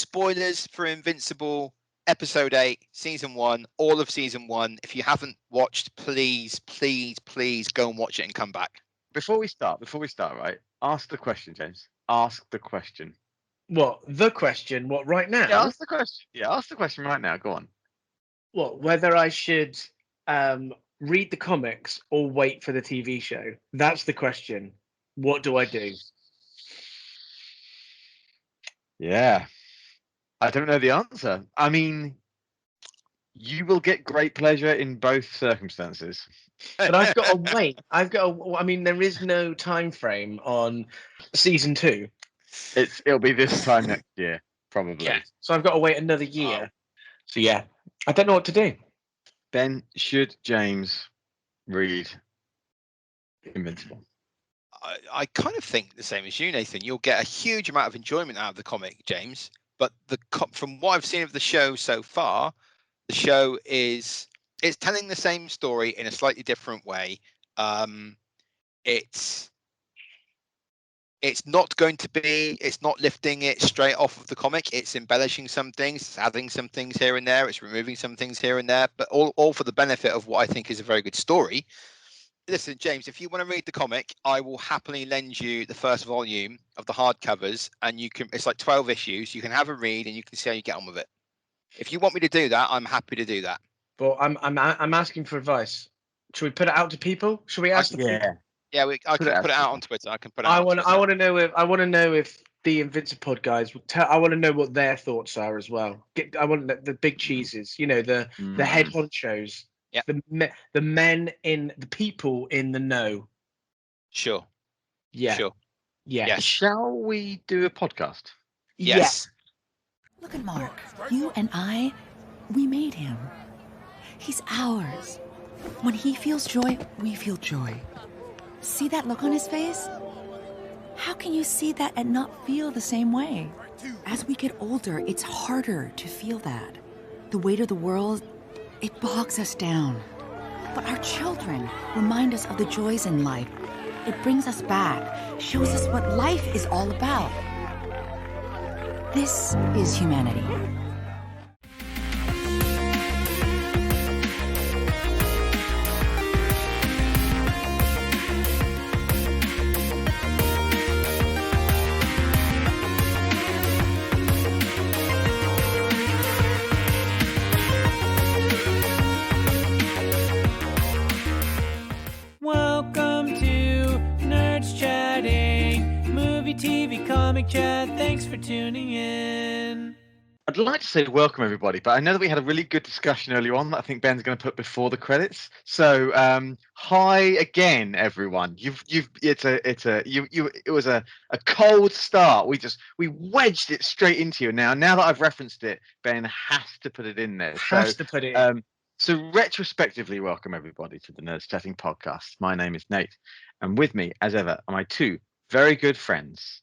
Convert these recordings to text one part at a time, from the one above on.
spoilers for Invincible episode 8, season 1, all of season 1. If you haven't watched, please go and watch it and come back. Before we start, right? Ask the question, James. Ask the question. What? The question? What, right now? Yeah, ask the question. Yeah, ask the question right now. Go on. What, whether I should read the comics or wait for the TV show? That's the question. What do I do? Yeah. I don't know the answer. I mean, you will get great pleasure in both circumstances. But I've got to wait. I mean, there is no time frame on season 2. It'll be this time next year, probably. Yeah. So I've got to wait another year. So yeah, I don't know what to do. Ben, should James read Invincible? I kind of think the same as you, Nathan. You'll get a huge amount of enjoyment out of the comic, James. But from what I've seen of the show so far, the show it's telling the same story in a slightly different way. It's not lifting it straight off of the comic. It's embellishing some things, it's adding some things here and there, it's removing some things here and there, but all for the benefit of what I think is a very good story. Listen, James, if you want to read the comic, I will happily lend you the first volume of the hardcovers, and it's like 12 issues. You can have a read and you can see how you get on with it. If you want me to do that, I'm happy to do that. But I'm asking for advice. Should we put it out to people? Should we ask the people? Yeah, I can put it out on Twitter. I can put it out. I want to know if the Invincible guys would tell. I want to know what their thoughts are as well. I want the big cheeses. You know, the head honchos. Yeah. The men the people in the know. Sure. Yeah. Sure. Yeah. Yes. Shall we do a podcast? Yes. Yeah. Look at Mark. You and I, we made him. He's ours. When he feels joy, we feel joy. See that look on his face? How can you see that and not feel the same way? As we get older, it's harder to feel that. The weight of the world, it bogs us down. But our children remind us of the joys in life. It brings us back, shows us what life is all about. This is humanity. Comic Chat, thanks for tuning in. I'd like to say welcome everybody, but I know that we had a really good discussion earlier on that I think Ben's going to put before the credits. So hi again, everyone. It was a cold start. We wedged it straight into you. Now that I've referenced it, Ben has to put it in there. So retrospectively, welcome everybody to the Nerds Chatting podcast. My name is Nate, and with me, as ever, are my two very good friends.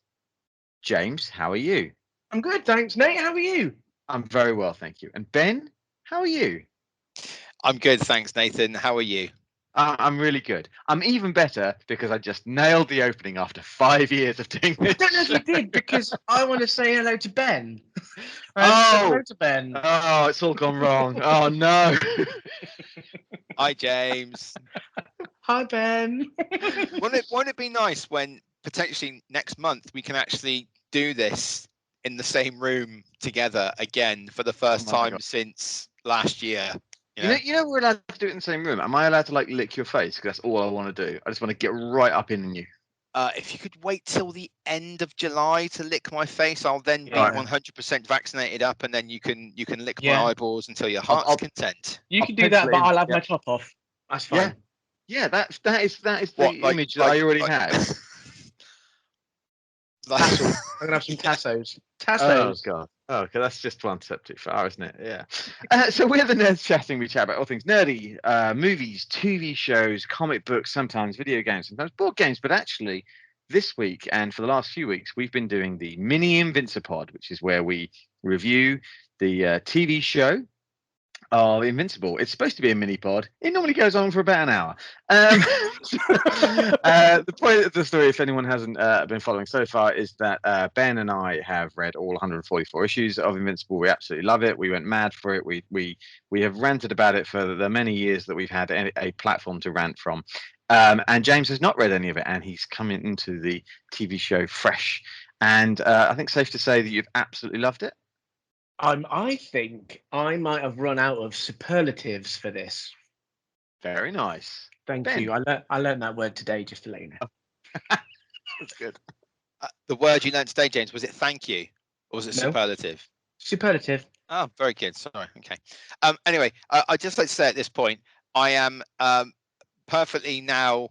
James, how are you? I'm good, thanks. Nate, how are you? I'm very well, thank you. And Ben, how are you? I'm good, thanks, Nathan. How are you? I'm really good. I'm even better because I just nailed the opening after 5 years of doing this. I don't know if you did, because I want to say hello to Ben. Hello to Ben. Oh, it's all gone wrong. Oh, no. Hi, James. Hi, Ben. Won't it be nice when potentially next month we can actually do this in the same room together again for the first time since last year? You know we're allowed to do it in the same room. Am I allowed to lick your face? Because that's all I want to do. I just want to get right up in you. If you could wait till the end of July to lick my face, I'll then be 100% vaccinated up, and then you can lick my eyeballs until your heart's content. You can do that, but I'll have my top off. That's fine. Yeah, that is the image that I already had. I'm gonna have some tassos. Oh god. Oh, okay, that's just one step too far, isn't it? Yeah. So we're the Nerds Chatting. We chat about all things nerdy, movies, TV shows, comic books, sometimes video games, sometimes board games. But actually, this week and for the last few weeks, we've been doing the mini Invincipod, which is where we review the TV show Oh, Invincible. It's supposed to be a mini pod. It normally goes on for about an hour. The point of the story, if anyone hasn't been following so far, is that Ben and I have read all 144 issues of Invincible. We absolutely love it. We went mad for it. We have ranted about it for the many years that we've had a platform to rant from. And James has not read any of it, and he's coming into the TV show fresh. And I think it's safe to say that you've absolutely loved it. I think I might have run out of superlatives for this. Very nice. Thank Ben. you. I learned that word today, just to let you know. That's good. The word you learned today, James, was it thank you or was it No. superlative? Superlative. Oh, very good. Sorry. Okay. Anyway, I just like to say at this point, I am perfectly now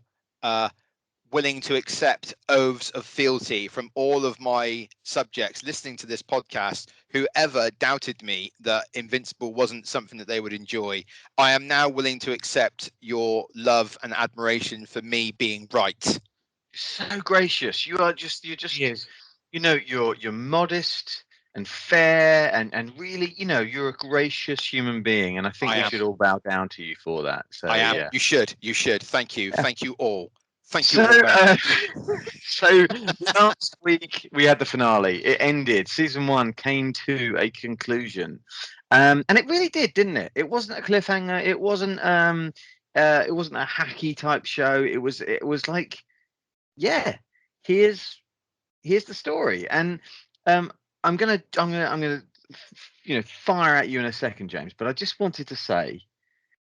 willing to accept oaths of fealty from all of my subjects listening to this podcast. Whoever doubted me that Invincible wasn't something that they would enjoy, I am now willing to accept your love and admiration for me being right. So gracious. You're just Yes. you're modest and fair and really, you're a gracious human being, and I think we should all bow down to you for that. So I am. Yeah. You should. Thank you. Yeah. Thank you all. Thank So, you all. so last week we had the finale. It ended. Season 1 came to a conclusion, and it really did, didn't it? It wasn't a cliffhanger. It wasn't a hacky type show. It was like, yeah, here's the story, and I'm gonna fire at you in a second, James. But I just wanted to say,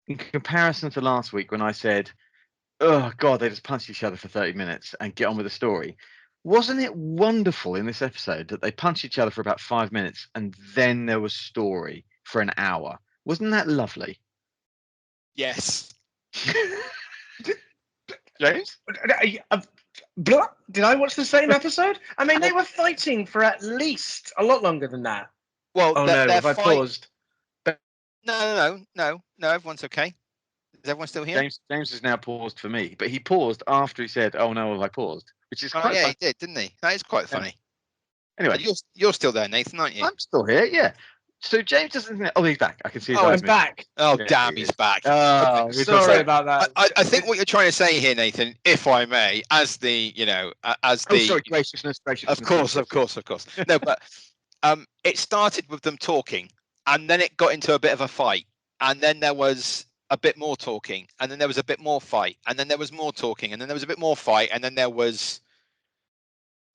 in comparison to last week when I said, oh God, they just punched each other for 30 minutes and get on with the story. Wasn't it wonderful in this episode that they punched each other for about 5 minutes and then there was story for an hour? Wasn't that lovely? Yes. James? Did I watch the same episode? I mean, they were fighting for at least a lot longer than that. Well, Oh no, have I paused? No. Everyone's okay. Is everyone still here? James has now paused for me, but he paused after he said, "Oh no, have I paused?" Which is quite funny. He did, didn't he? That is quite funny. Anyway, you're still there, Nathan, aren't you? I'm still here. Yeah. So James doesn't think. Oh, he's back. I can see his eyes. I'm moving. back. Oh, Yeah, damn, he's back. Oh, sorry about that. I think what you're trying to say here, Nathan, if I may, as the sorry, graciousness. Of course. No, but it started with them talking, and then it got into a bit of a fight, and then there was a bit more talking, and then there was a bit more fight, and then there was more talking, and then there was a bit more fight, and then there was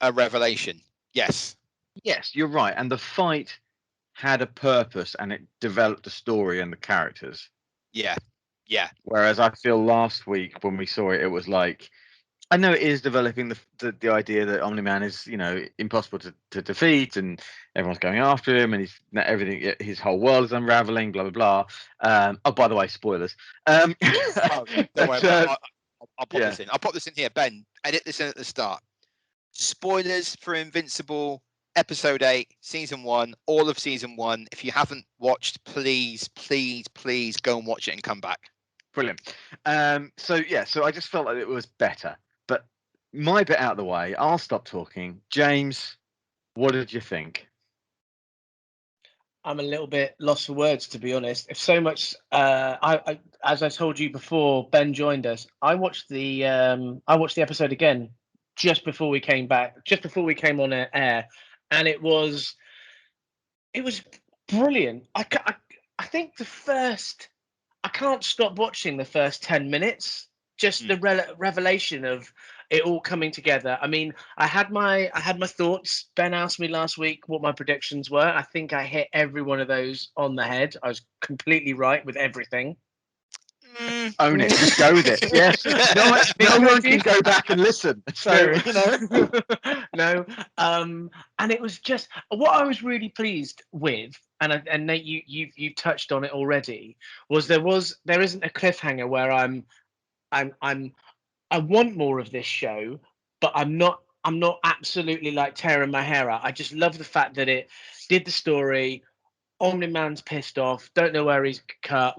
a revelation. Yes, you're right. And the fight had a purpose, and it developed the story and the characters. Yeah. Whereas I feel last week when we saw it, it was like, I know it is developing the idea that Omni-Man is, impossible to defeat, and everyone's going after him, and his whole world is unraveling, blah blah blah. Oh, by the way, spoilers. Don't worry about it. I'll pop this in. I'll pop this in here, Ben. Edit this in at the start. Spoilers for Invincible, episode 8, season 1, all of season 1. If you haven't watched, please go and watch it and come back. Brilliant. So I just felt like it was better. But my bit out of the way, I'll stop talking. James, what did you think? I'm a little bit lost for words, to be honest. If so much, I as I told you before Ben joined us, I watched the episode again just before we came on air, and it was brilliant. I think I can't stop watching the first 10 minutes. Just the revelation of it all coming together. I mean, I had my thoughts. Ben asked me last week what my predictions were. I think I hit every one of those on the head. I was completely right with everything. Own it. Just go with it. Yes. No one can go back and listen. So no. And it was just what I was really pleased with, and Nate, you've touched on it already. There isn't a cliffhanger where I want more of this show, but I'm not absolutely like tearing my hair out. I just love the fact that it did the story. Omni-Man's pissed off, don't know where he's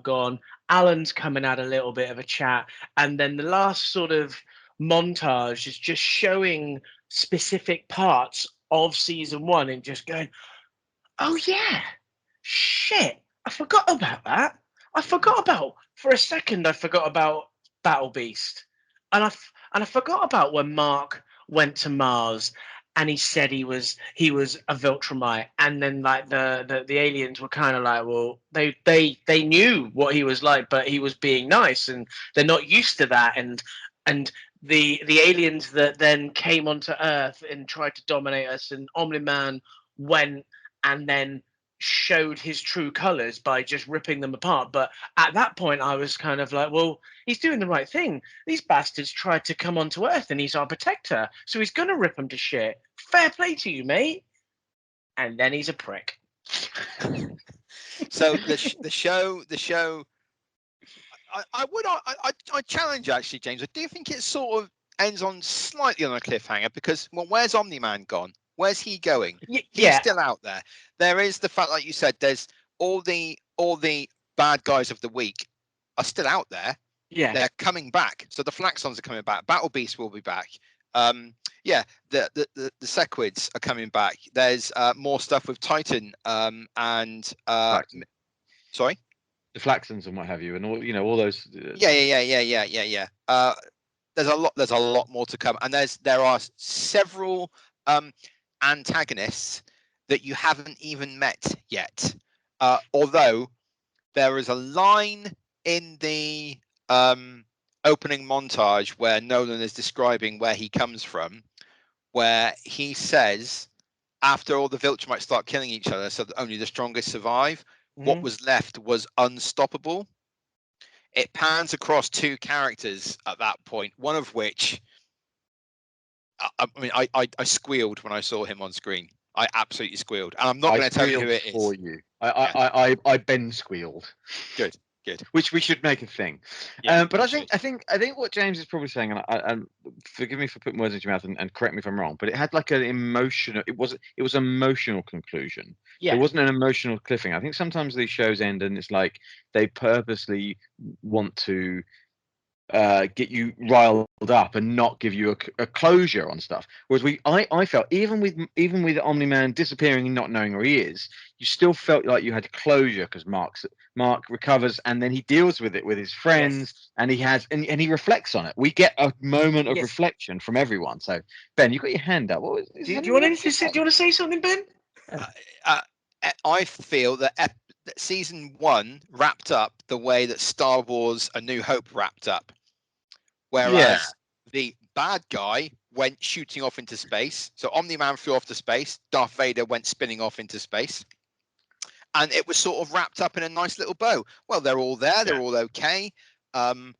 gone. Alan's coming out a little bit of a chat, and then the last sort of montage is just showing specific parts of season 1 and just going, oh yeah, shit, I forgot about that. For a second. I forgot about Battle Beast, and I forgot about when Mark went to Mars, and he said he was a Viltrumite, and then like the aliens were kind of like, well, they knew what he was like, but he was being nice, and they're not used to that, and the aliens that then came onto Earth and tried to dominate us, and Omni-Man went and then showed his true colors by just ripping them apart. But at that point I was kind of like, well, he's doing the right thing. These bastards tried to come onto Earth and he's our protector, so he's gonna rip them to shit. Fair play to you, mate. And then he's a prick. So the show I challenge actually, James. I do think it sort of ends on slightly on a cliffhanger, because, well, where's Omni-Man gone? Where's he going? He's still out there. There is the fact, like you said, there's all the bad guys of the week are still out there. Yeah, they're coming back. So the Flaxons are coming back. Battle Beast will be back. The Sequids are coming back. There's more stuff with Titan and sorry, the Flaxons and what have you, and all those. Yeah. There's a lot more to come, and there are several antagonists that you haven't even met yet. Although there is a line in the opening montage where Nolan is describing where he comes from, where he says, after all the Viltrumites start killing each other so that only the strongest survive, what was left was unstoppable. It pans across two characters at that point, one of which, I squealed when I saw him on screen. I absolutely squealed, and I'm not going to tell you who it is. For you, I Ben squealed. Good. Which we should make a thing. Yeah, but I think what James is probably saying, and forgive me for putting words into your mouth, and correct me if I'm wrong, but it had like an emotional. It was emotional conclusion. Yeah. It wasn't an emotional cliffhanger. I think sometimes these shows end and it's like they purposely want to get you riled up and not give you a closure on stuff. Whereas I felt even with Omni-Man disappearing and not knowing where he is, you still felt like you had closure, because Mark recovers and then he deals with it with his friends, and he reflects on it. We get a moment of reflection from everyone. So Ben, you got your hand up. What was, do you want to say something, Ben? I feel that season 1 wrapped up the way that Star Wars A New Hope wrapped up. Whereas the bad guy went shooting off into space. So Omni-Man flew off to space. Darth Vader went spinning off into space. And it was sort of wrapped up in a nice little bow. Well, they're all there. They're all okay. There's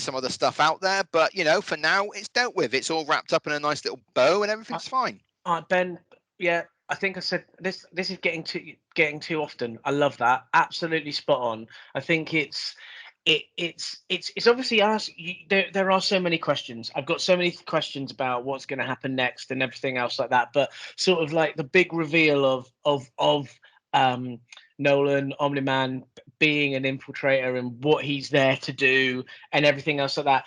some other stuff out there. But, for now, it's dealt with. It's all wrapped up in a nice little bow and everything's fine. Ben, I think I said this. This is getting too often. I love that. Absolutely spot on. I think it's obviously asked. There are so many questions. I've got so many questions about what's going to happen next and everything else like that. But sort of like the big reveal of Nolan, Omni-Man being an infiltrator and what he's there to do and everything else like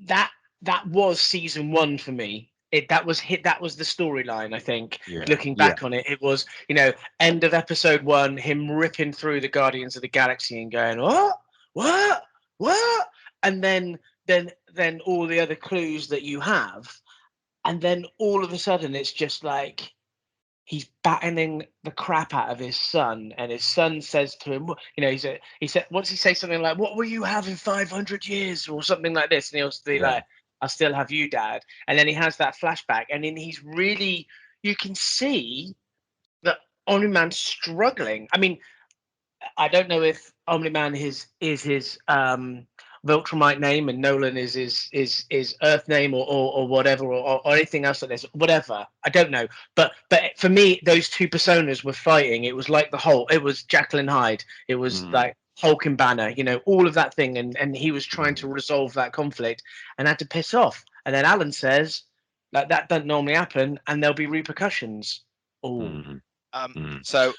that. That was season 1 for me. That was the storyline, I think. Looking back on it, it was, end of episode 1, him ripping through the Guardians of the Galaxy and going, what, and then all the other clues that you have, and then all of a sudden it's just like he's battening the crap out of his son, and his son says to him, he said, once he say something like, "What will you have in 500 years?" or something like this, and he'll be like, "I'll still have you, Dad." And then he has that flashback, and then he's really, you can see that Omni-Man's struggling. I mean, I don't know if Omni-Man is his Viltrumite name and Nolan is his Earth name or whatever, or anything else like this, whatever. I don't know. But for me, those two personas were fighting. It was like it was Jekyll and Hyde. It was like Hulk and Banner, all of that thing. And he was trying to resolve that conflict and had to piss off. And then Alan says, like, that doesn't normally happen and there'll be repercussions. So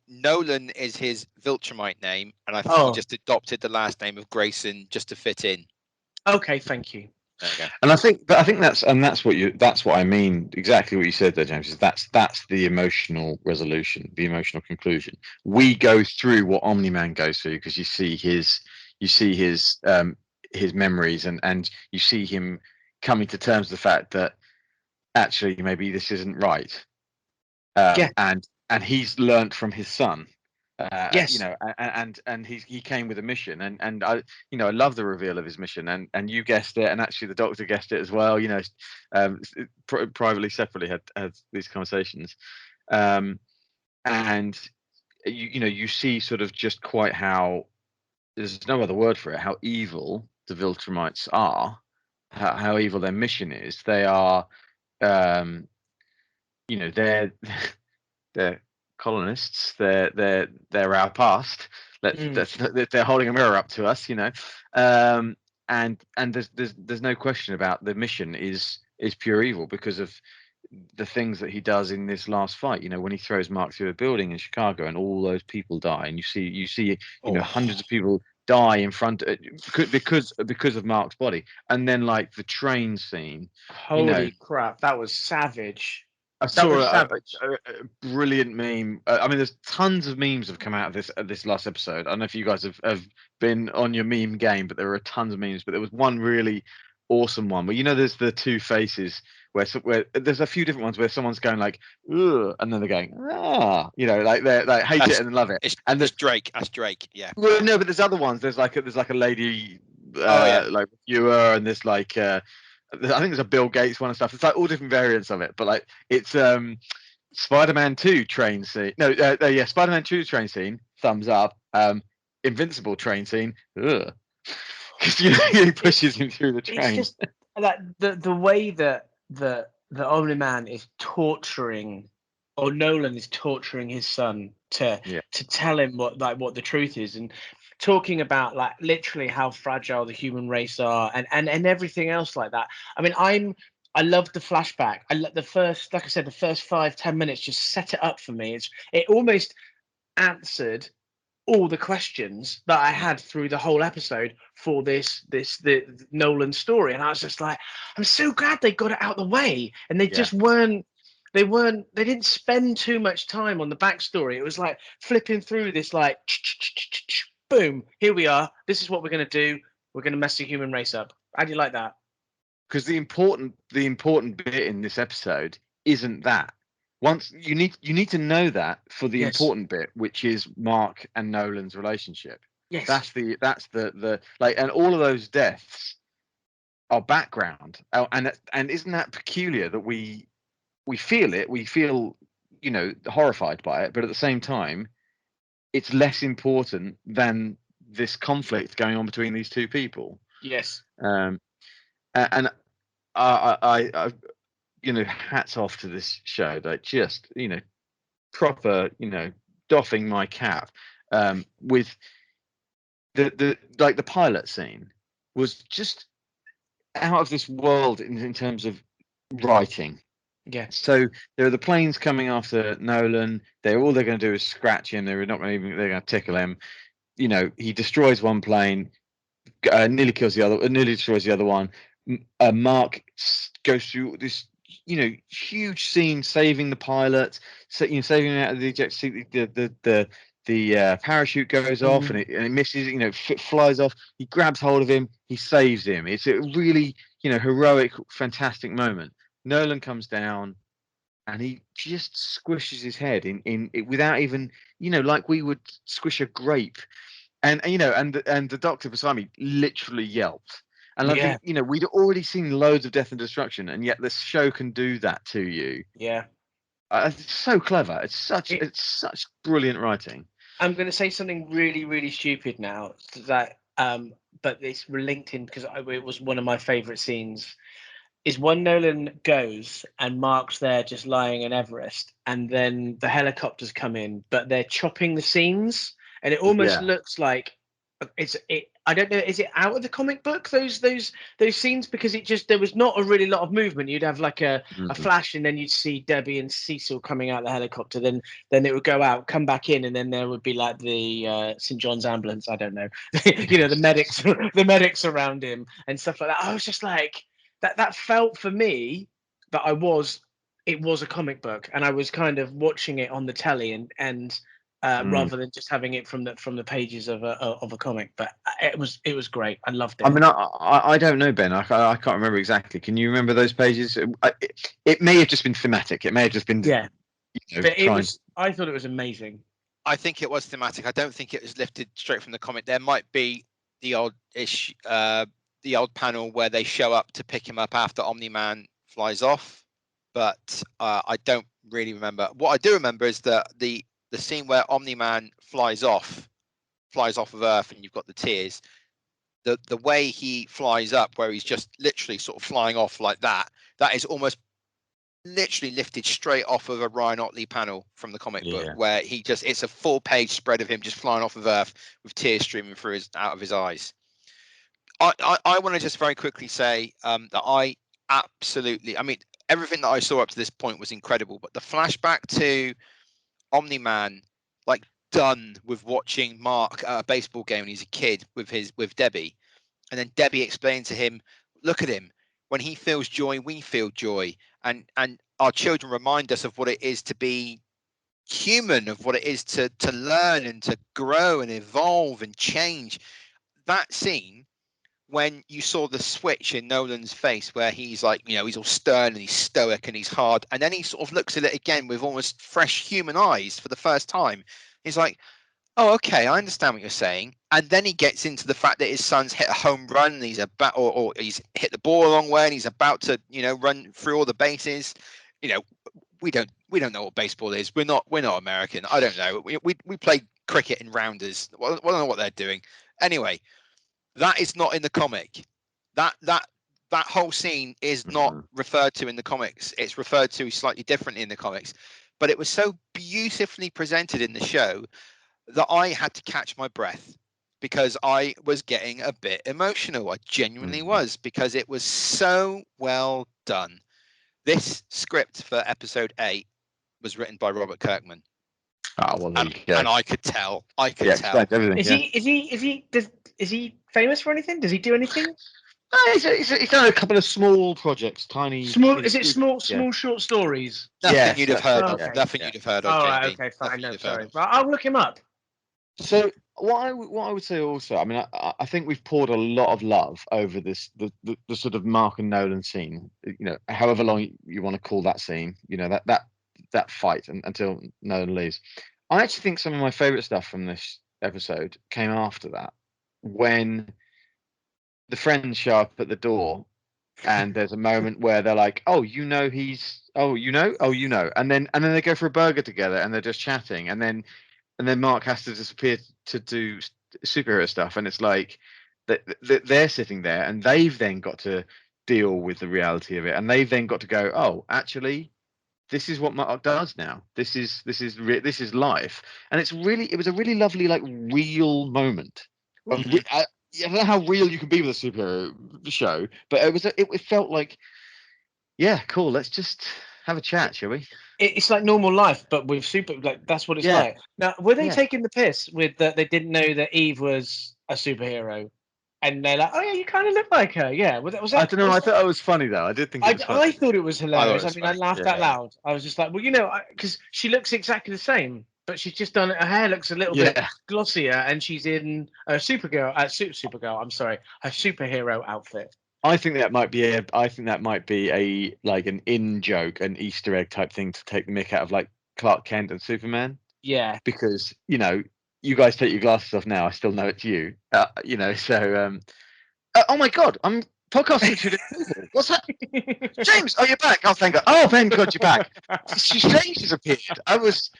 Nolan is his Viltrumite name, and I think he just adopted the last name of Grayson just to fit in. Okay, thank you. And I think that's what I mean. Exactly what you said there, James. Is that's the emotional resolution, the emotional conclusion. We go through what Omni-Man goes through because you see his memories and you see him coming to terms with the fact that actually maybe this isn't right. And he's learnt from his son. Yes. You know, and he came with a mission, and I love the reveal of his mission, and you guessed it, and actually the Doctor guessed it as well. You know, privately, separately had these conversations, and you see sort of just quite how there's no other word for it, how evil the Viltrumites are, how evil their mission is. They are, they're colonists. They're our past. They're holding a mirror up to us, and there's no question about the mission is pure evil because of the things that he does in this last fight. When he throws Mark through a building in Chicago and all those people die, and you see hundreds of people die in front because of Mark's body, and then like the train scene. Holy crap, that was savage. I saw a brilliant meme. I mean, there's tons of memes have come out of this last episode. I don't know if you guys have been on your meme game, but there are tons of memes. But there was one really awesome one where there's the two faces where there's a few different ones where someone's going like, ugh, and then they're going, ah, like they like hate it and love it. And there's Drake. That's Drake. Yeah. Well, no, but there's other ones. There's like a lady, like viewer, and there's like. I think there's a Bill Gates one and stuff. It's like all different variants of it, but like it's Spider-Man 2 train scene. No, Spider-Man 2 train scene. Thumbs up. Invincible train scene. Ugh. Because he pushes him through the train. It's just like the way that the Omni-Man is torturing, or Nolan is torturing his son to tell him what the truth is, and talking about like literally how fragile the human race are and everything else like that. I mean, I love the flashback. The first 5-10 minutes just set it up for me. It almost answered all the questions that I had through the whole episode for the Nolan story, and I was just like, I'm so glad they got it out of the way, and they just weren't. They didn't spend too much time on the backstory. It was like flipping through this like. Boom, here we are. This is what we're going to do. We're going to mess the human race up. How do you like that? Because the important bit in this episode isn't that. Once you need to know that for the important bit, which is Mark and Nolan's relationship. Yes. That's the like, and all of those deaths are background. And isn't that peculiar that we feel it? We feel, horrified by it, but at the same time, it's less important than this conflict going on between these two people. Yes. And I hats off to this show. Like just, proper, doffing my cap. With the pilot scene was just out of this world in terms of writing. Yeah. So there are the planes coming after Nolan. They're going to do is scratch him. They're going to tickle him. He destroys one plane, nearly kills the other, nearly destroys the other one. Mark goes through this, huge scene, saving the pilot, saving him out of the ejector seat. The parachute goes off and it misses. Flies off. He grabs hold of him. He saves him. It's a really, heroic, fantastic moment. Nolan comes down and he just squishes his head in without even, like we would squish a grape. And the doctor beside me literally yelped. And we'd already seen loads of death and destruction, and yet this show can do that to you. Yeah. It's so clever. It's such brilliant writing. I'm going to say something really, really stupid now, that but it's linked in because it was one of my favorite scenes. Is when Nolan goes and Mark's there just lying in Everest, and then the helicopters come in, but they're chopping the scenes, and it almost looks like I don't know, is it out of the comic book, those scenes? Because there was not a really lot of movement. You'd have like a flash, and then you'd see Debbie and Cecil coming out of the helicopter, then it would go out, come back in, and then there would be like the St. John's ambulance, I don't know, the medics around him and stuff like that. I was just like, that felt for me that it was a comic book, and I was kind of watching it on the telly and rather than just having it from the pages of a comic. But it was great. I loved it. I mean, I don't know, Ben. I can't remember exactly. Can you remember those pages? It may have just been thematic. It may have just been but I thought it was amazing. I think it was thematic. I don't think it was lifted straight from the comic. There might be the old panel where they show up to pick him up after Omni-Man flies off, but I don't really remember. What I do remember is that the scene where Omni-Man flies off of Earth, and you've got the tears. The way he flies up, where he's just literally sort of flying off like that is almost literally lifted straight off of a Ryan Otley panel from the comic book, where it's a full page spread of him just flying off of Earth with tears streaming out of his eyes. I want to just very quickly say that I mean, everything that I saw up to this point was incredible, but the flashback to Omni-Man, like, done with watching Mark at a baseball game when he's a kid with Debbie, and then Debbie explained to him, look at him, when he feels joy, we feel joy, and our children remind us of what it is to be human, of what it is to learn and to grow and evolve and change. That scene, when you saw the switch in Nolan's face, where he's like, he's all stern and he's stoic and he's hard, and then he sort of looks at it again with almost fresh human eyes for the first time. He's like, oh, okay, I understand what you're saying. And then he gets into the fact that his son's hit a home run, and he's about, or he's hit the ball a long way, and he's about to, run through all the bases. We don't know what baseball is. We're not American. I don't know. We play cricket in rounders. I don't know what they're doing. Anyway, that is not in the comic. That whole scene is not referred to in the comics. It's referred to slightly differently in the comics, but it was so beautifully presented in the show that I had to catch my breath, because I was getting a bit emotional. I genuinely was, because it was so well done. This script for episode 8 was written by Robert Kirkman. Oh, well, there you go. And I could tell. Everything, Is he famous for anything? Does he do anything? He's done a couple of small projects, tiny. Small short stories? Nothing you'd have heard of. Nothing you'd have heard of. All right, okay, fine. No, sorry. But I'll look him up. So what I would say also, I mean, I think we've poured a lot of love over the sort of Mark and Nolan scene. However long you want to call that scene, that fight until Nolan leaves. I actually think some of my favorite stuff from this episode came after that, when the friends show up at the door, and there's a moment where they're like, and then they go for a burger together, and they're just chatting, and then Mark has to disappear to do superhero stuff, and it's like they're sitting there, and they've then got to deal with the reality of it, and they've then got to go, oh, actually, this is what Mark does now. This is life, and it was a really lovely, like, real moment. I don't know how real you can be with a superhero show, but it felt like, yeah, cool. Let's just have a chat, shall we? It's like normal life, but with super. Like, that's what it's like. Now, were they taking the piss with that? They didn't know that Eve was a superhero, and they're like, "Oh yeah, you kind of look like her." Yeah, was that? I don't know. I thought it was funny though. I did think. I thought it was hilarious. I laughed out loud. I was just like, well, because she looks exactly the same, but she's just done. Her hair looks a little bit glossier, and she's in a Supergirl. I'm sorry, a superhero outfit. I think that might be a like an in joke, an Easter egg type thing to take the mick out of, like, Clark Kent and Superman. Yeah. Because you guys take your glasses off now. I still know it's you. So. Oh my God! I'm podcasting to the people. What's that? James, you're back. Oh, thank God. Oh, thank God, you're back. Strange has appeared. I was.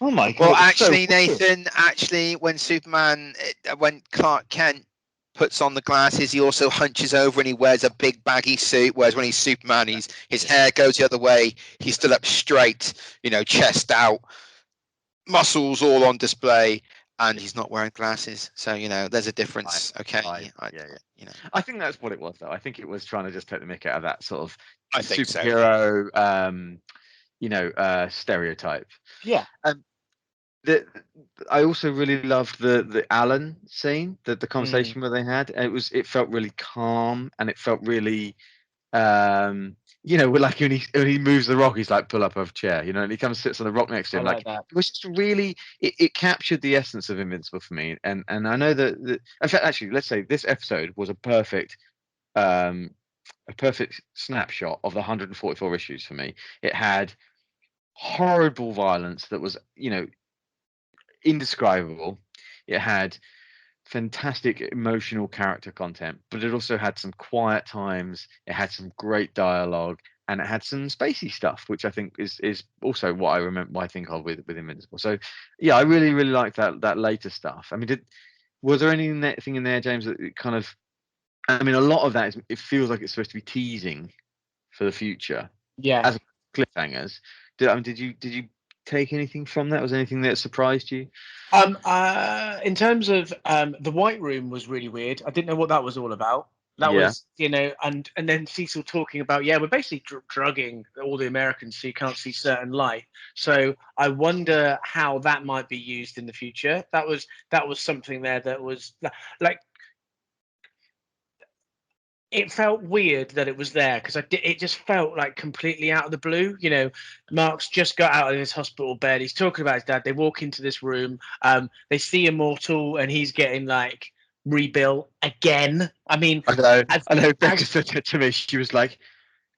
Oh my God. Well, actually, so Nathan. Actually, when Clark Kent puts on the glasses, he also hunches over and he wears a big baggy suit, whereas when he's Superman, his hair goes the other way, he's still up straight, chest out, muscles all on display, and he's not wearing glasses. So there's a difference. I think that's what it was, though. I think it was trying to just take the mick out of that sort of superhero stereotype. Yeah. I also really loved the Alan scene, the conversation where they had. It felt really calm, and it felt really You know, like when he moves the rock, he's like, pull up a chair, you know, and he comes sits on the rock next to him. I like that. It was just really, it captured the essence of Invincible for me. And I know that, in fact, actually, let's say this episode was a perfect snapshot of the 144 issues for me. It had horrible violence that was, you know, indescribable. It had fantastic emotional character content, but it also had some quiet times. It had some great dialogue, and it had some spacey stuff, which I think is also what I remember. What I think of with Invincible. So, yeah, I really like that later stuff. I mean, was there anything in there, James, that it kind of? I mean, a lot of that it feels like it's supposed to be teasing for the future, Yeah. as cliffhangers. Did you take anything from that? Was there anything that surprised you? In terms of the White Room was really weird. I didn't know what that was all about. That Yeah. was, you know, and then Cecil talking about, we're basically drugging all the Americans so you can't see certain light. So I wonder how that might be used in the future. That was something there that was like, it felt weird that it was there because it just felt like completely out of the blue. You know, Mark's just got out of his hospital bed. He's talking about his dad. They walk into this room. They see Immortal, and he's getting like rebuilt again. I mean, I know. Becca said that to me. She was like,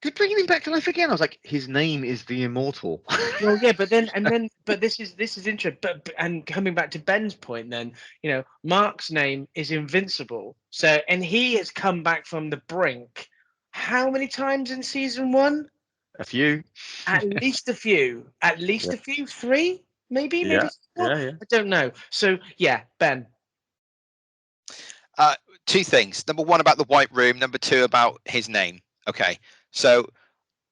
"They're bringing him back to life again." I was like, "His name is the Immortal." Well, yeah, but this is interesting. But and coming back to Ben's point, then, you know, Mark's name is Invincible. So, and he has come back from the brink. How many times in season 1? A few. At least a few. At least a few. 3, maybe 4. Yeah. I don't know. So yeah, Ben. Two things. Number one about the White Room. Number two about his name. Okay. So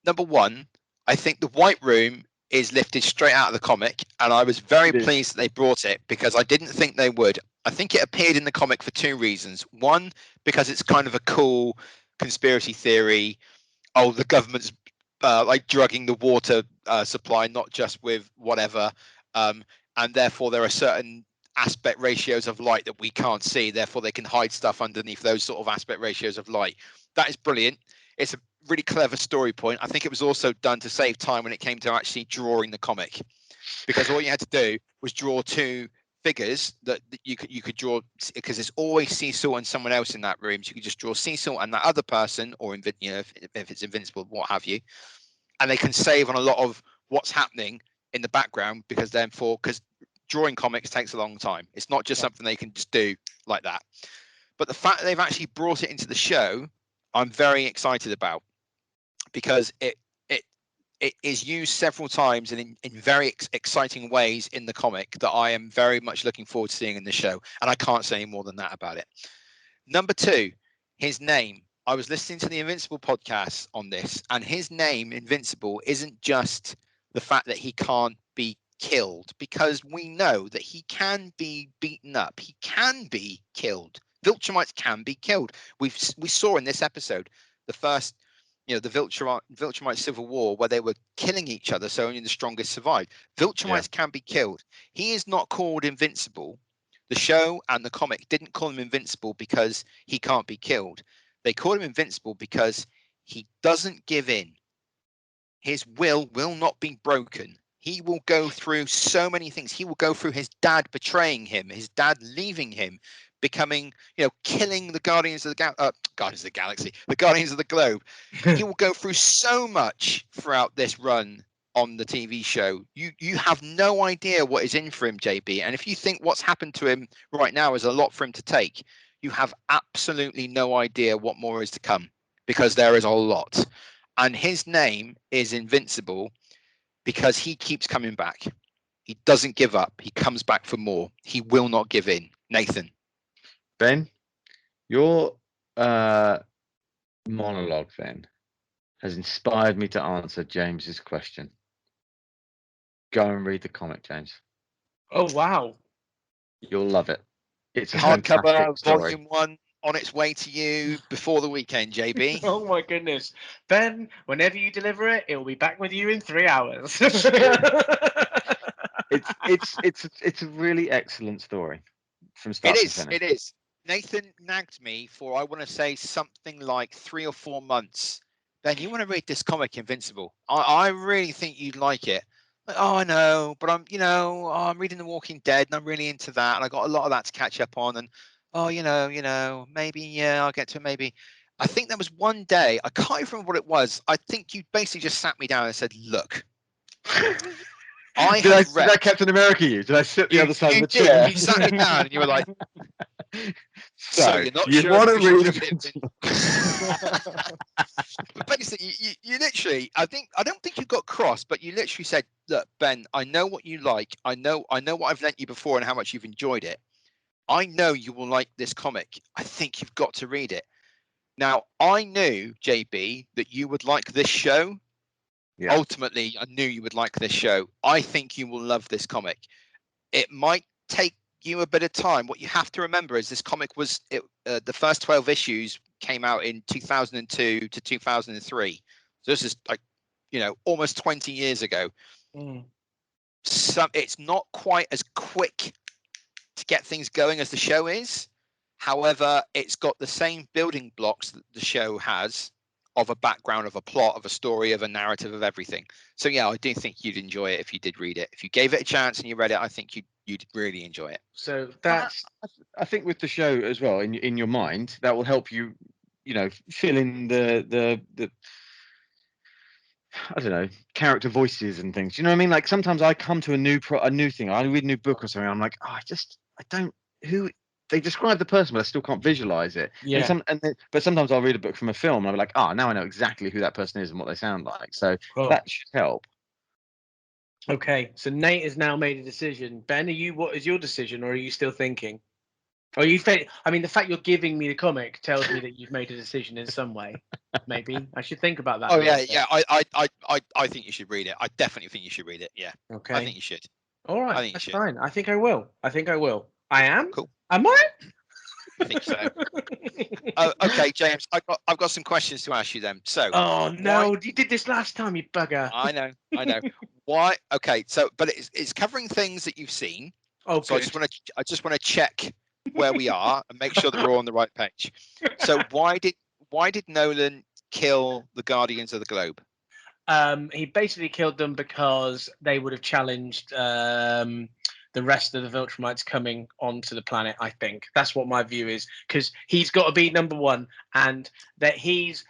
number one, I think the White Room is lifted straight out of the comic, and I was very pleased that they brought it because I didn't think they would. I think it appeared in the comic for two reasons. One, because it's kind of a cool conspiracy theory. Oh, the government's like drugging the water supply, not just with whatever, and therefore there are certain aspect ratios of light that we can't see. Therefore, they can hide stuff underneath those sort of aspect ratios of light. That is brilliant. It's a really clever story point. I think it was also done to save time when it came to actually drawing the comic, because all you had to do was draw two figures that you could draw, because it's always Cecil and someone else in that room. So you could just draw Cecil and that other person, or you know, if it's Invincible, what have you, and they can save on a lot of what's happening in the background, because drawing comics takes a long time. It's not just something they can just do like that. But the fact that they've actually brought it into the show, I'm very excited about, because it is used several times and in very exciting ways in the comic that I am very much looking forward to seeing in the show. And I can't say any more than that about it. Number two, his name. I was listening to the Invincible podcast on this, and his name, Invincible, isn't just the fact that he can't be killed, because we know that he can be beaten up. He can be killed. Viltrumites can be killed. We saw in this episode the first, you know, the Viltrumite civil war, where they were killing each other, so only the strongest survived. Viltrumites can be killed. He is not called Invincible. The show and the comic didn't call him Invincible because he can't be killed. They call him Invincible because he doesn't give in. His will not be broken. He will go through so many things. He will go through his dad betraying him, his dad leaving him, becoming, you know, killing the Guardians of the Guardians of the Galaxy, the Guardians of the Globe. He will go through so much throughout this run on the TV show. You have no idea what is in for him, JB. And if you think what's happened to him right now is a lot for him to take, you have absolutely no idea what more is to come, because there is a lot. And his name is Invincible because he keeps coming back. He doesn't give up. He comes back for more. He will not give in. Nathan. Ben, your monologue then has inspired me to answer James's question. Go and read the comic, James. Oh wow! You'll love it. It's a hardcover story. volume 1 on its way to you before the weekend, JB. Oh my goodness, Ben! Whenever you deliver it, it will be back with you in 3 hours. It's a really excellent story from start to finish. It is. Nathan nagged me for, I want to say, something like 3 or 4 months Ben, you want to read this comic, Invincible? I really think you'd like it. Like, oh, I know, but I'm reading The Walking Dead, and I'm really into that, and I got a lot of that to catch up on. And maybe, yeah, I'll get to it. Maybe. I think there was one day, I can't even remember what it was. I think you basically just sat me down and said, "Look, Did I Captain America you? Did I sit the other side of the chair? You sat me down, and you were like, so you're not you sure want to if you read should But basically, you literally, I don't think you got cross, but you literally said, "Look, Ben, I know what you like. I know what I've lent you before and how much you've enjoyed it. I know you will like this comic. I think you've got to read it." Now, I knew, JB, that you would like this show. Yeah. Ultimately, I knew you would like this show. I think you will love this comic. It might take you a bit of time. What you have to remember is this comic was the first 12 issues came out in 2002 to 2003. So this is like, almost 20 years ago. It's not quite as quick to get things going as the show is. However, it's got the same building blocks that the show has, of a background, of a plot, of a story, of a narrative, of everything. So yeah, I do think you'd enjoy it if you did read it. If you gave it a chance and you read it, I think you'd really enjoy it. So that's, I think with the show as well, in your mind, that will help you, fill in the I don't know, character voices and things. You know what I mean? Like sometimes I come to a new thing, I read a new book or something, I'm like, I don't who. They describe the person, but I still can't visualize it. yeah. But sometimes I'll read a book from a film, and I'll be like, now I know exactly who that person is and what they sound like. So Cool. that should help. Okay, so Nate has now made a decision. Ben, what is your decision, or are you still thinking? Or the fact you're giving me the comic tells me that you've made a decision in some way. Maybe I should think about that. Oh yeah. I think you should read it. I definitely think you should read it. Yeah. Okay. I think you should. All right. I think that's you should. fine. I think I will. I am. Cool. Am I? I think so. Okay, James. I've got some questions to ask you then. So. Oh no! You did this last time, you bugger. I know. Why? Okay. So, but it's covering things that you've seen. Oh, so good. I just want to check where we are and make sure that we're all on the right page. So why did Nolan kill the Guardians of the Globe? He basically killed them because they would have challenged the rest of the Viltrumites coming onto the planet. I think that's what my view is, because he's got to be number one, and that his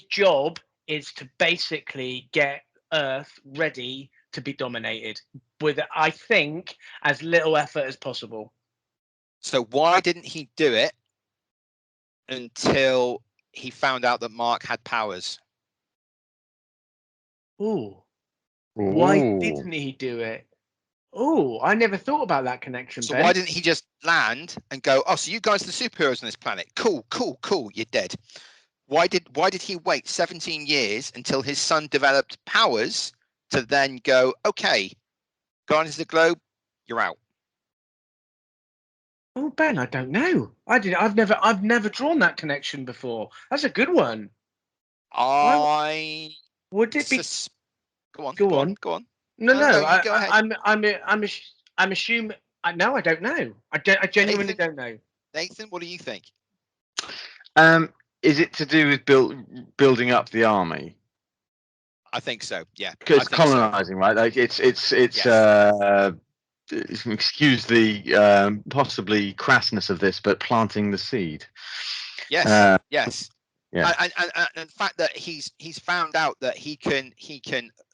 job is to basically get Earth ready to be dominated with, I think, as little effort as possible. So why didn't he do it until he found out that Mark had powers? Ooh. Why didn't he do it? Oh, I never thought about that connection. So Ben. why didn't he just land and go, "Oh, so you guys are the superheroes on this planet? Cool. You're dead." Why did he wait 17 years until his son developed powers to then go, "Okay, Guardians of the Globe, you're out"? Oh, Ben, I don't know. I've never drawn that connection before. That's a good one. Would it be? Go on. No. Go ahead. I'm assuming. No, I don't know. I genuinely don't know. Nathan, what do you think? Is it to do with building up the army? I think so. Yeah, because colonizing, right? Like it's yes. Excuse the possibly crassness of this, but planting the seed. Yes. Yes. Yeah. And the fact that he's found out that he can,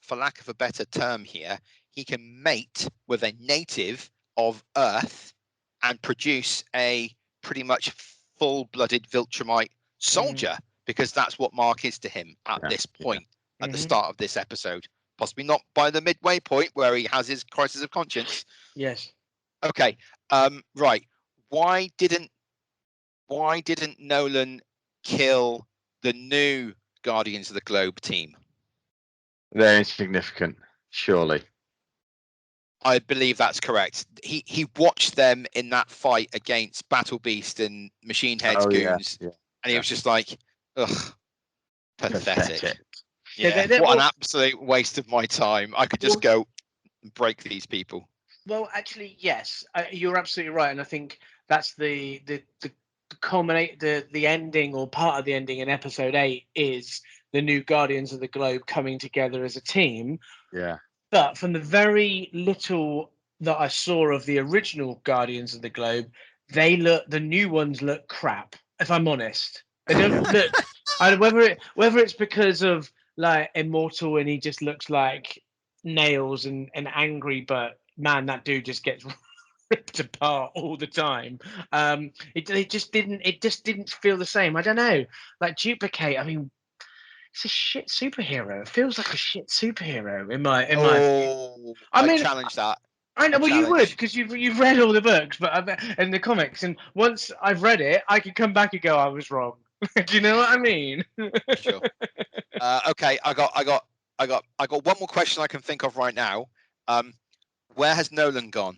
for lack of a better term here, he can mate with a native of Earth and produce a pretty much full-blooded Viltrumite soldier, because that's what Mark is to him at this point, at the start of this episode. Possibly not by the midway point where he has his crisis of conscience. Yes. Okay. Right. Why didn't Nolan kill the new Guardians of the Globe team? They're insignificant, surely. I believe that's correct. He watched them in that fight against Battle Beast and Machine Head's goons, and he was just like, ugh, pathetic. Yeah, what an absolute waste of my time. I could just go and break these people. Well, actually, yes, you're absolutely right, and I think that's the culminate the ending or part of the ending in episode 8 is the new Guardians of the Globe coming together as a team. Yeah. But from the very little that I saw of the original Guardians of the Globe, the new ones look crap. If I'm honest, they don't look. Whether it's because of like Immortal and he just looks like nails and angry, but man, that dude just gets ripped apart all the time. It just didn't feel the same. I don't know. Like Duplicate, I mean, it's a shit superhero. It feels like a shit superhero in my opinion. I mean, challenge that. I know. I Well, you would challenge. because you've read all the books, but in the comics, and once I've read it, I can come back and go, I was wrong. Do you know what I mean? Sure. Okay, I got one more question I can think of right now. Where has Nolan gone?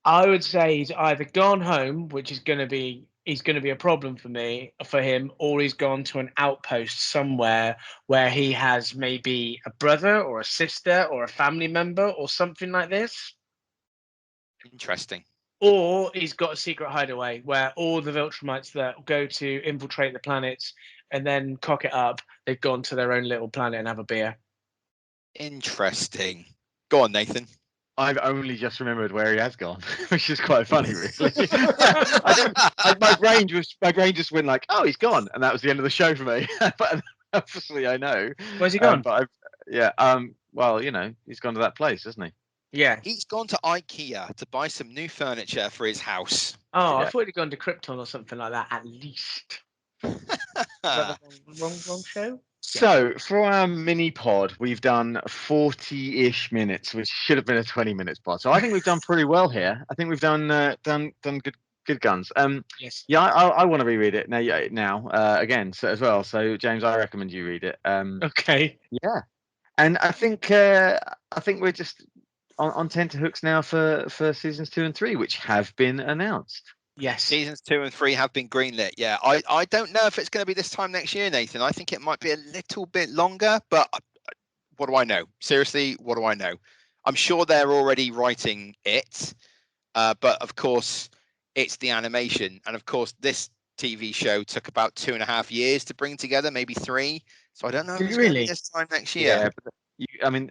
I would say he's either gone home, which is going to be a problem for him, or he's gone to an outpost somewhere where he has maybe a brother or a sister or a family member or something like this. Interesting. Or he's got a secret hideaway where all the Viltrumites that go to infiltrate the planets and then cock it up, they've gone to their own little planet and have a beer. Interesting. Go on, Nathan. I've only just remembered where he has gone, which is quite funny, really. My brain just went like, "Oh, he's gone," and that was the end of the show for me. But obviously, I know. Where's he gone? Well, he's gone to that place, hasn't he? Yeah. He's gone to IKEA to buy some new furniture for his house. Oh, Yeah. I thought he'd gone to Krypton or something like that, at least. Is that the wrong show? So for our mini pod, we've done 40-ish minutes, which should have been a 20-minute pod. So I think we've done pretty well here. I think we've done good guns. Yes. Yeah, I want to reread it now again as well. So James, I recommend you read it. Okay. Yeah, and I think we're just on tenterhooks now for seasons 2 and 3, which have been announced. Yes. Seasons 2 and 3 have been greenlit. Yeah, I don't know if it's going to be this time next year, Nathan. I think it might be a little bit longer, but what do I know? Seriously, what do I know? I'm sure they're already writing it, but of course, it's the animation. And of course, this TV show took about 2.5 years to bring together, maybe 3. So I don't know if it's going to be this time next year. Yeah, but I mean,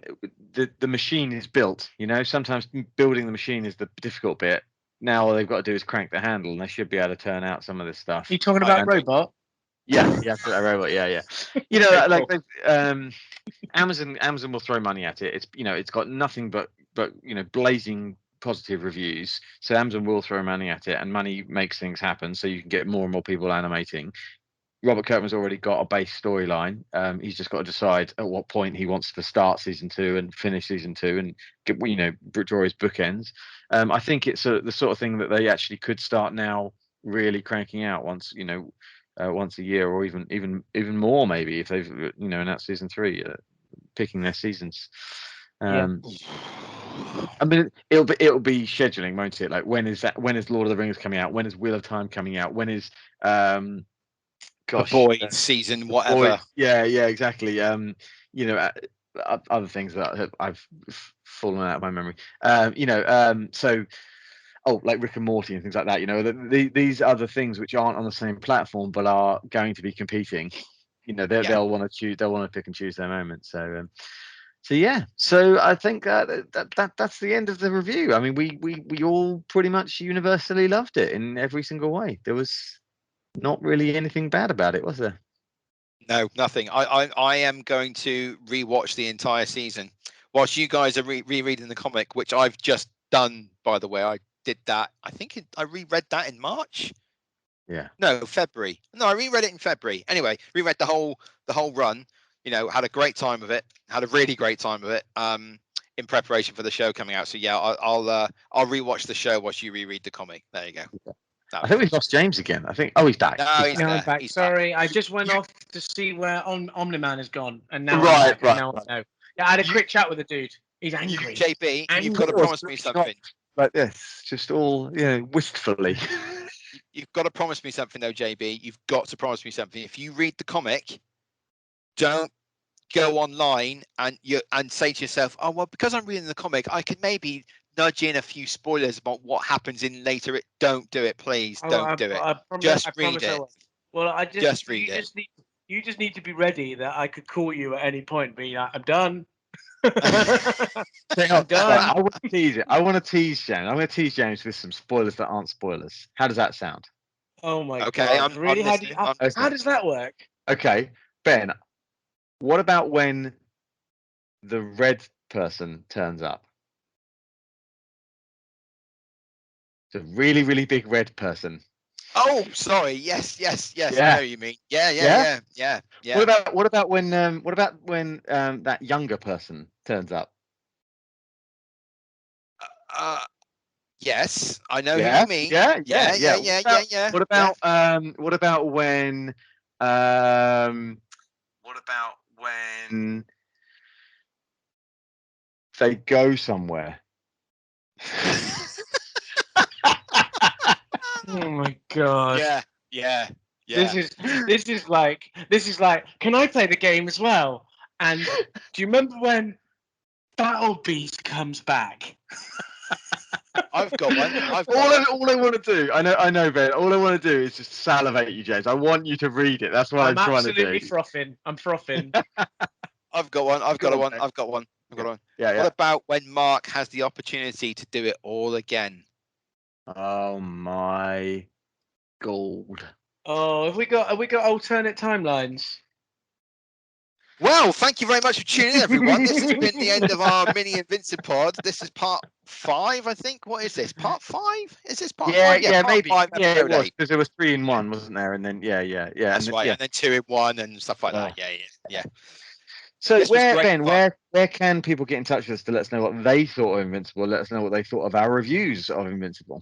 the machine is built. Sometimes building the machine is the difficult bit. Now all they've got to do is crank the handle, and they should be able to turn out some of this stuff. You talking about robot? Yeah, a robot. Yeah. Amazon will throw money at it. It's got nothing but blazing positive reviews. So Amazon will throw money at it, and money makes things happen. So you can get more and more people animating. Robert Kirkman's already got a base storyline. He's just got to decide at what point he wants to start season 2 and finish season 2 and draw his bookends. I think it's the sort of thing that they actually could start now really cranking out once a year, or even more maybe if they've announced season 3, picking their seasons. I mean, it'll be scheduling, won't it? Like when is Lord of the Rings coming out? When is Wheel of Time coming out? When is The Boys season, whatever. Boys, yeah, exactly. Other things that I've fallen out of my memory. Like Rick and Morty and things like that. These other things which aren't on the same platform but are going to be competing. They'll want to choose. They'll want to pick and choose their moments. So yeah. So I think that's the end of the review. I mean, we all pretty much universally loved it in every single way. There was not really anything bad about it, was there? No, nothing. I am going to rewatch the entire season whilst you guys are rereading the comic, which I've just done, by the way. I did that. I think I reread that in March. Yeah. No, February. No, I reread it in February. Anyway, reread the whole run. Had a great time of it. Had a really great time of it. In preparation for the show coming out. So yeah, I'll rewatch the show whilst you reread the comic. There you go. Yeah. I think we've lost James again. I think. Oh, he's back. No, he's back. He's Sorry, back. I just went off to see where Omni-Man has gone, and now right. Now I know. Yeah, I had a quick chat with the dude. He's angry. JB, you've got to promise me something. Like this, just all wistfully. You've got to promise me something, though, JB. You've got to promise me something. If you read the comic, don't go online and say to yourself, "Oh well, because I'm reading the comic, I could maybe nudge in a few spoilers about what happens in later. Don't do it, please. Don't do it. Just read it. Well, Just read it. You just need to be ready that I could call you at any point. Be like, I'm done. I'm done. I want to tease it. I want to tease James. I'm going to tease James with some spoilers that aren't spoilers. How does that sound? Oh my okay, god! Really? How does that work? Okay, Ben. What about when the red person turns up? It's a really, really big red person. Oh, sorry. Yes. Yeah. I know what you mean. Yeah. What about when that younger person turns up? Yes, I know who you mean. Yeah. What about when they go somewhere? Oh my god! Yeah. This is like. Can I play the game as well? And do you remember when Battle Beast comes back? I've got one. All I want to do, I know, Ben. All I want to do is just salivate you, James. I want you to read it. That's what I'm trying to do. I'm absolutely frothing. I'm frothing. I've got one. I've got one. Yeah. What about when Mark has the opportunity to do it all again? Oh my god. Oh, have we got alternate timelines? Well, thank you very much for tuning in, everyone. This has been the end of our mini Invincible pod. This is part 5, I think. What is this? Part 5? Is this part 5? Yeah, part maybe. 5, yeah, it was, 8. because there was 3 in 1, wasn't there? And then That's right. Yeah. And then 2 in 1 and stuff like that. Yeah. So This was great fun. where can people get in touch with us to let us know what they thought of Invincible? Let us know what they thought of our reviews of Invincible.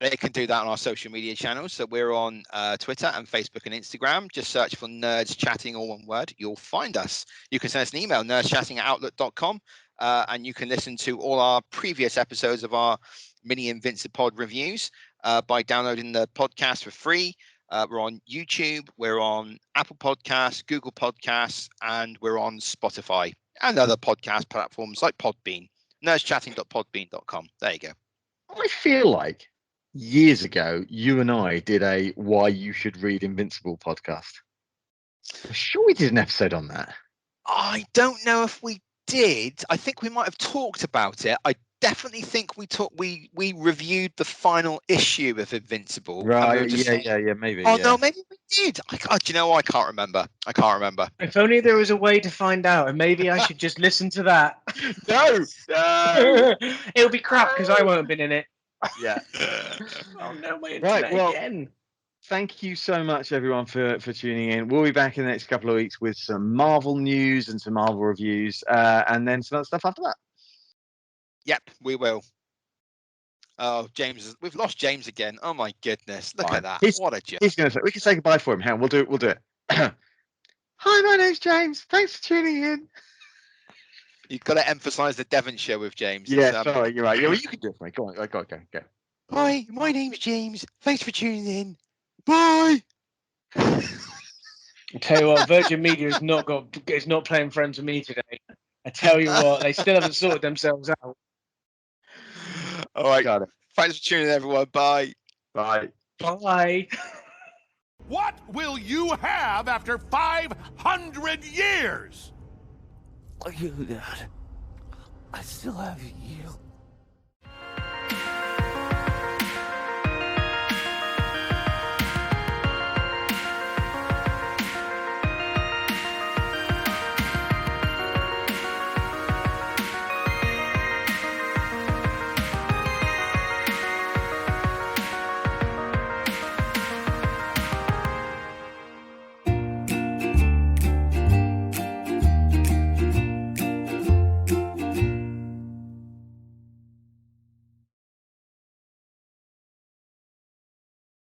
They can do that on our social media channels. So we're on Twitter and Facebook and Instagram. Just search for Nerds Chatting, all one word. You'll find us. You can send us an email, nerdschatting@outlook.com, and you can listen to all our previous episodes of our mini Invincipod reviews by downloading the podcast for free. We're on YouTube, we're on Apple Podcasts, Google Podcasts, and we're on Spotify and other podcast platforms like Podbean. nerdschatting.podbean.com. There you go. I feel like years ago, you and I did a Why You Should Read Invincible podcast. I'm sure we did an episode on that. I don't know if we did. I think we might have talked about it. I definitely think we reviewed the final issue of Invincible. Right, we maybe. Oh, no, maybe we did. Do you know, I can't remember. If only there was a way to find out, and maybe I should just listen to that. No! It'll be crap because I won't have been in it. Yeah. Oh, no, my internet again. Thank you so much, everyone, for tuning in. We'll be back in the next couple of weeks with some Marvel news and some Marvel reviews, and then some other stuff after that. Yep, we will. Oh, James, we've lost James again. Oh my goodness, look at that! What a joke. He's going to say, we can say goodbye for him. Hang on, we'll do it. Hi, my name's James. Thanks for tuning in. You've got to emphasise the Devonshire with James. Yeah, sorry, you're right. Yeah, well, you can do it for me. Go on, go. Hi, my name's James. Thanks for tuning in. Bye. I'll tell you what, Virgin Media is not playing friends with me today. I tell you what, they still haven't sorted themselves out. All right. Got it. Thanks for tuning in, everyone. Bye. Bye. Bye. What will you have after 500 years? Oh, Dad. I still have you.